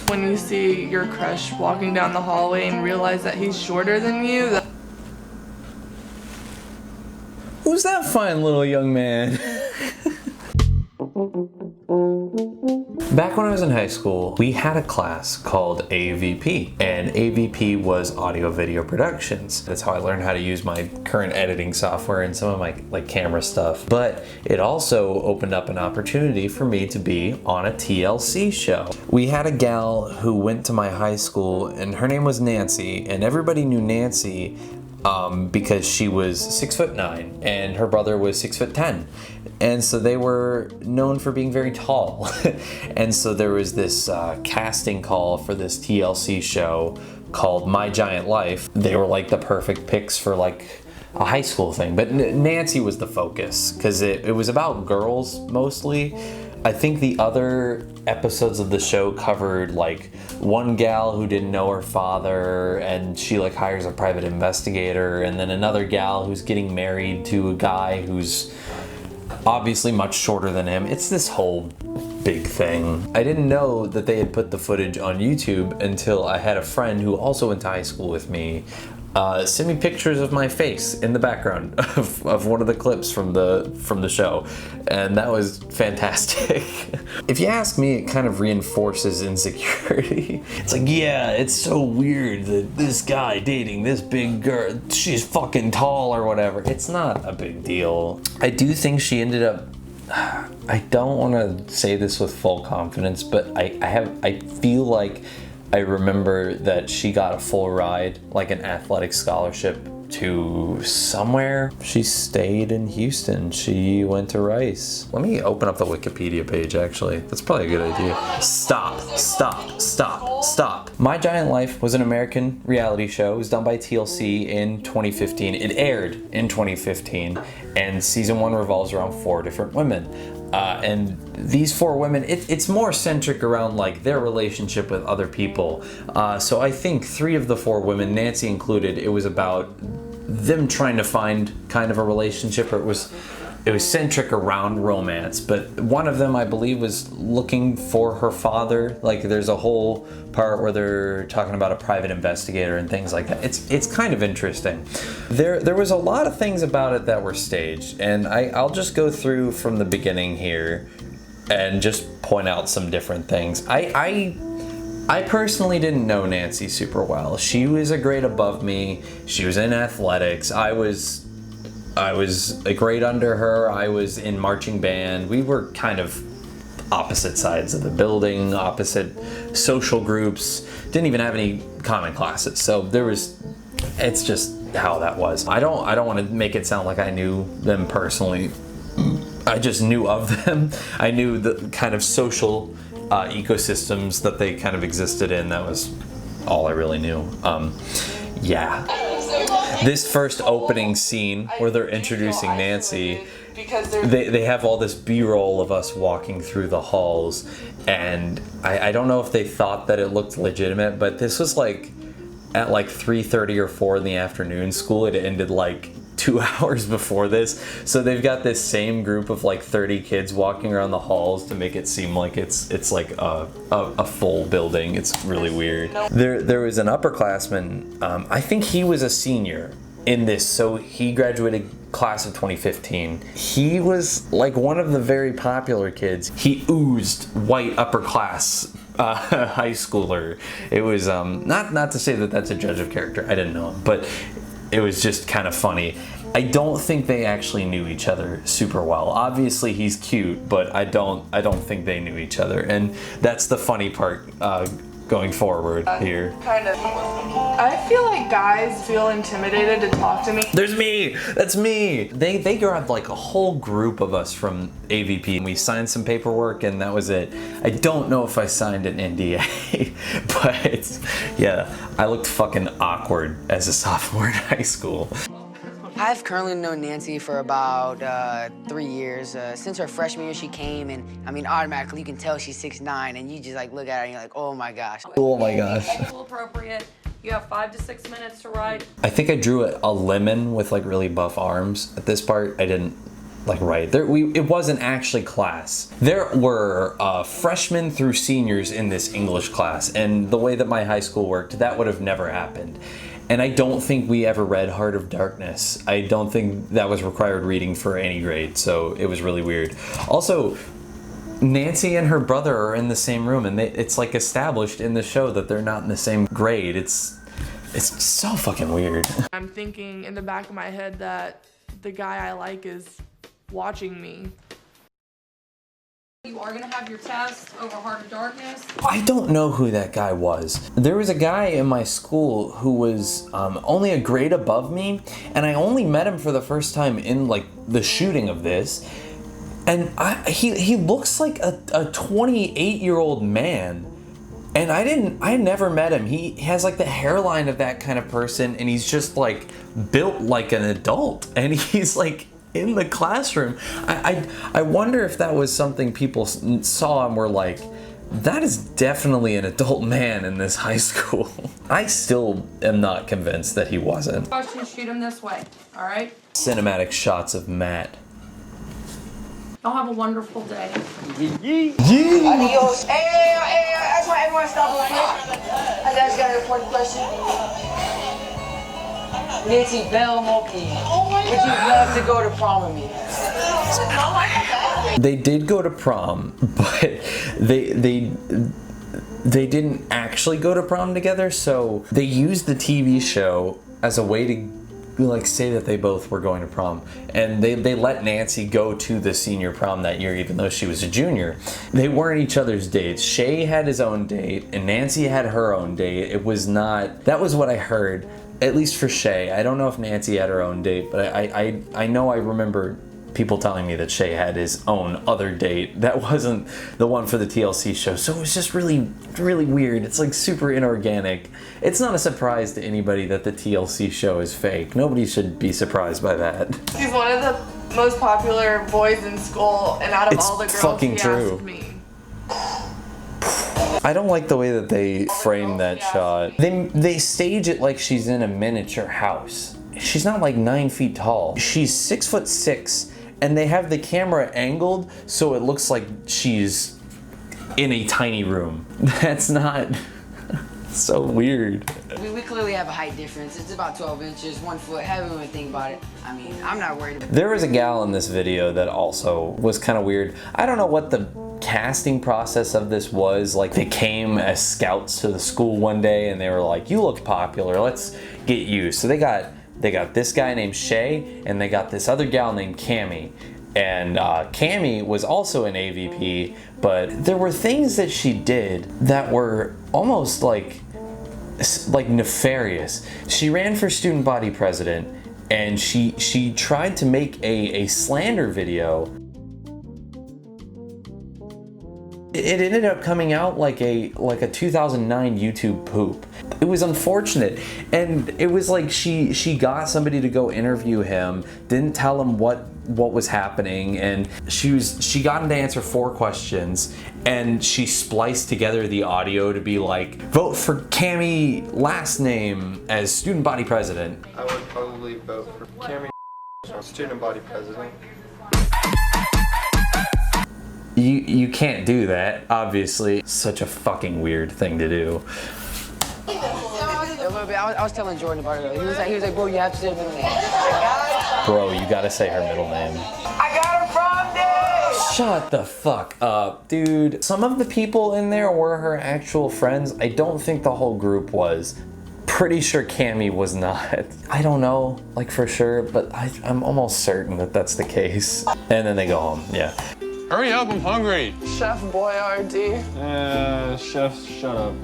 when you see your crush walking down the hallway and realize that he's shorter than you. Who's that fine little young man? Back when I was in high school, we had a class called AVP, and AVP was audio video productions. That's how I learned how to use my current editing software and some of my camera stuff. But it also opened up an opportunity for me to be on a TLC show. We had a gal who went to my high school, and her name was Nancy, and everybody knew Nancy because she was 6'9" and her brother was 6'10", and so they were known for being very tall. And so there was this casting call for this TLC show called My Giant Life. They were like the perfect picks for like a high school thing, but Nancy was the focus because it was about girls mostly. I think the other episodes of the show covered like one gal who didn't know her father and she like hires a private investigator, and then another gal who's getting married to a guy who's obviously much shorter than him. It's this whole big thing. I didn't know that they had put the footage on YouTube until I had a friend who also went to high school with me send me pictures of my face in the background of one of the clips from the show, and that was fantastic. If you ask me, it kind of reinforces insecurity. It's like, yeah, it's so weird that this guy dating this big girl, she's fucking tall or whatever. It's not a big deal. I do think she ended up, I don't want to say this with full confidence, but I feel like I remember that she got a full ride, like an athletic scholarship to somewhere. She stayed in Houston. She went to Rice. Let me open up the Wikipedia page, actually. That's probably a good idea. Stop. My Giant Life was an American reality show. It was done by TLC in 2015. It aired in 2015, and season 1 revolves around 4 different women. And these 4 women, it's more centric around like their relationship with other people. So I think 3 of the 4 women, Nancy included, it was about them trying to find kind of a relationship, or it was centric around romance. But one of them, I believe, was looking for her father. Like there's a whole part where they're talking about a private investigator and things like that. It's kind of interesting. There was a lot of things about it that were staged, and I'll just go through from the beginning here and just point out some different things. I personally didn't know Nancy super well. She was a grade above me. She was in athletics. I was a grade under her. I was in marching band. We were kind of opposite sides of the building, opposite social groups, didn't even have any common classes. So it's just how that was. I don't want to make it sound like I knew them personally. I just knew of them. I knew the kind of social ecosystems that they kind of existed in. That was all I really knew. Yeah. This first opening scene where they're introducing Nancy, they have all this B-roll of us walking through the halls, and I don't know if they thought that it looked legitimate, but this was like at like 3:30 or 4 in the afternoon. School had ended like 2 hours before this, so they've got this same group of like 30 kids walking around the halls to make it seem like it's like a full building. It's really weird. There was an upperclassman, I think he was a senior in this, so he graduated class of 2015. He was like one of the very popular kids. He oozed white upper class high schooler. It was not to say that that's a judge of character. I didn't know him, but it was just kind of funny. I don't think they actually knew each other super well. Obviously he's cute, but I don't think they knew each other, and that's the funny part going forward here. Kind of. I feel like guys feel intimidated to talk to me. There's me! That's me! They grabbed like a whole group of us from AVP, and we signed some paperwork, and that was it. I don't know if I signed an NDA, but yeah, I looked fucking awkward as a sophomore in high school. I've currently known Nancy for about 3 years. Since her freshman year, she came, and I mean, automatically you can tell she's 6'9", and you just like look at her and you're like, oh my gosh. Oh my gosh. School appropriate. You have 5 to 6 minutes to write. I think I drew a lemon with like really buff arms at this part. I didn't right. It wasn't actually class. There were freshmen through seniors in this English class, and the way that my high school worked, that would have never happened. And I don't think we ever read Heart of Darkness. I don't think that was required reading for any grade, so it was really weird. Also, Nancy and her brother are in the same room, and it's like established in the show that they're not in the same grade. It's so fucking weird. I'm thinking in the back of my head that the guy I like is watching me. You are gonna have your test over Heart of Darkness. I don't know who that guy was. There was a guy in my school who was only a grade above me, and I only met him for the first time in like the shooting of this. And he looks like a 28-year-old man. And I never met him. He has like the hairline of that kind of person, and he's just like built like an adult, and he's like in the classroom. I wonder if that was something people saw and were like, that is definitely an adult man in this high school. I still am not convinced that he wasn't. Question, shoot him this way, all right? Cinematic shots of Matt. Y'all have a wonderful day. Adios. Hey, that's why everyone stop real quick. I just got an important question. Nancy Bell Moki, would you love to go to prom with me? They did go to prom, but they didn't actually go to prom together, so they used the TV show as a way to like say that they both were going to prom, and they let Nancy go to the senior prom that year even though she was a junior. They weren't each other's dates. Shay had his own date and Nancy had her own date. It was not, that was what I heard, at least for Shay. I don't know if Nancy had her own date, but I know I remember people telling me that Shay had his own other date. That wasn't the one for the TLC show. So it was just really, really weird. It's like super inorganic. It's not a surprise to anybody that the TLC show is fake. Nobody should be surprised by that. He's one of the most popular boys in school, and out of all the girls, fucking he true. asked me. I don't like the way that they frame that shot. They stage it like she's in a miniature house. She's not like 9 feet tall. She's 6'6", and they have the camera angled so it looks like she's in a tiny room. That's not so weird. We clearly have a height difference. It's about 12 inches, 1 foot. Haven't even think about it. I mean, I'm not worried about it. There was a gal in this video that also was kind of weird. I don't know what the casting process of this was. Like, they came as scouts to the school one day and they were like, you look popular, let's get you. So they got this guy named Shay, and they got this other gal named Cammie. And Cammie was also an AVP, but there were things that she did that were almost like nefarious. She ran for student body president, and she tried to make a slander video. It ended up coming out like a 2009 YouTube poop. It was unfortunate, and it was like she got somebody to go interview him, didn't tell him what was happening, and she got him to answer 4 questions, and she spliced together the audio to be like, vote for Cammie last name as student body president. I would probably vote for Cammie as student body president. You can't do that, obviously. Such a fucking weird thing to do. A little bit. I was telling Jordan about it. He was like, bro, you have to say her middle name. Bro, you gotta say her middle name. I got her prom day! Shut the fuck up, dude. Some of the people in there were her actual friends. I don't think the whole group was. Pretty sure Cammie was not. I don't know, like for sure, but I'm almost certain that that's the case. And then they go home, yeah. Hurry up, I'm hungry. Chef Boyardee. Chef, shut up.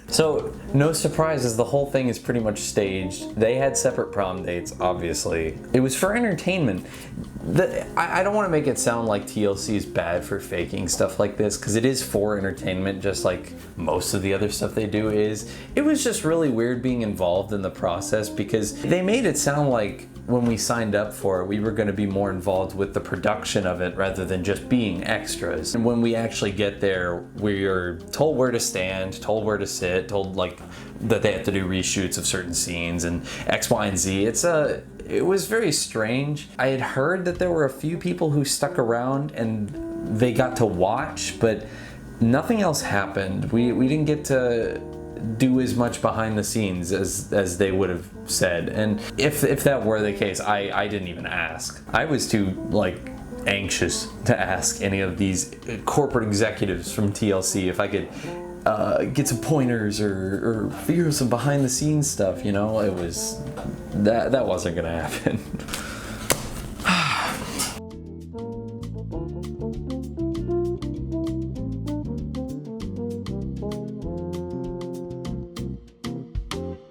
So, no surprises, the whole thing is pretty much staged. They had separate prom dates, obviously. It was for entertainment. I don't want to make it sound like TLC is bad for faking stuff like this, because it is for entertainment, just like most of the other stuff they do is. It was just really weird being involved in the process, because they made it sound like when we signed up for it, we were going to be more involved with the production of it rather than just being extras. And when we actually get there, we're told where to stand, told where to sit, told like that they have to do reshoots of certain scenes and X, Y, and Z. it was very strange. I had heard that there were a few people who stuck around and they got to watch, but nothing else happened. We didn't get to do as much behind the scenes as they would have said. And if that were the case, I didn't even ask. I was too anxious to ask any of these corporate executives from TLC if I could get some pointers or figure some behind the scenes stuff. It was that wasn't gonna happen.